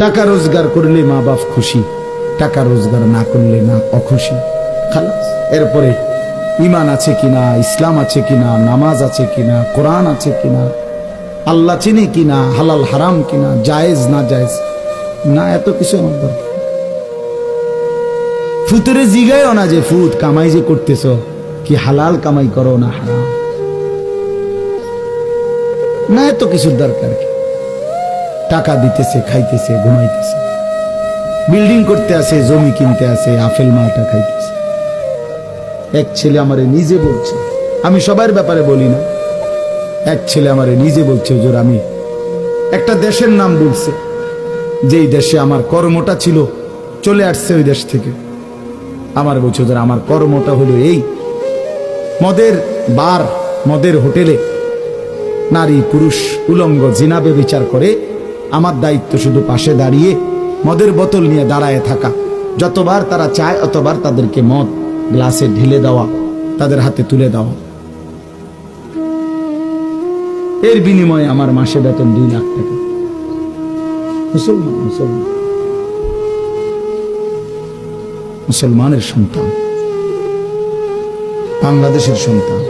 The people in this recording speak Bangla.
টাকা রোজগার করলে মা বাপ খুশি, টাকা রোজগার না করলে না অখুশি। খালাস। এরপরে ঈমান আছে কিনা, ইসলাম আছে কিনা, নামাজ আছে কিনা, কোরআন আছে কিনা, আল্লাহ চিনি কিনা, হালাল হারাম কিনা, জায়েজ না জায়েজ না, এত কিছু আমার দরকার। ফুতুরে জিগায়ও না যে ফুত কামাই যে করতেছ কি হালাল কামাই করো না হারাম, না এত কিছুর দরকার কি। টাকা দিতেছে, খাইতেছে, ঘুমাইতেছে, বিল্ডিং করতে আছে, জমি কিনতে আছে, আপেল মালটা খাইতেছে। এক ছেলে আমারে নিজে বলছে, আমি সবার ব্যাপারে বলি না, এক ছেলে আমারে নিজে বলছে হুজুর, আমি একটা দেশের নাম বলছে, যেই দেশে আমার কর্মটা ছিল, চলে আসছে ওই দেশ থেকে। আমার বলছে হুজুর আমার কর্মটা হলো এই, মদের বার, মদের হোটেলে নারী পুরুষ উলঙ্গ জিনাবে বিচার করে, আমার দায়িত্ব শুধু পাশে দাঁড়িয়ে মদের বোতল নিয়ে দাঁড়ায় থাকা, যতবার তারা চায় অতবার তাদেরকে মদ গ্লাসে ঢেলে দেওয়া, তাদের হাতে তুলে দেওয়া। এর বিনিময়ে আমার মাসে বেতন 2 লাখ টাকা। মুসলমান, মুসলমান, মুসলমানের সন্তান, বাংলাদেশের সন্তান।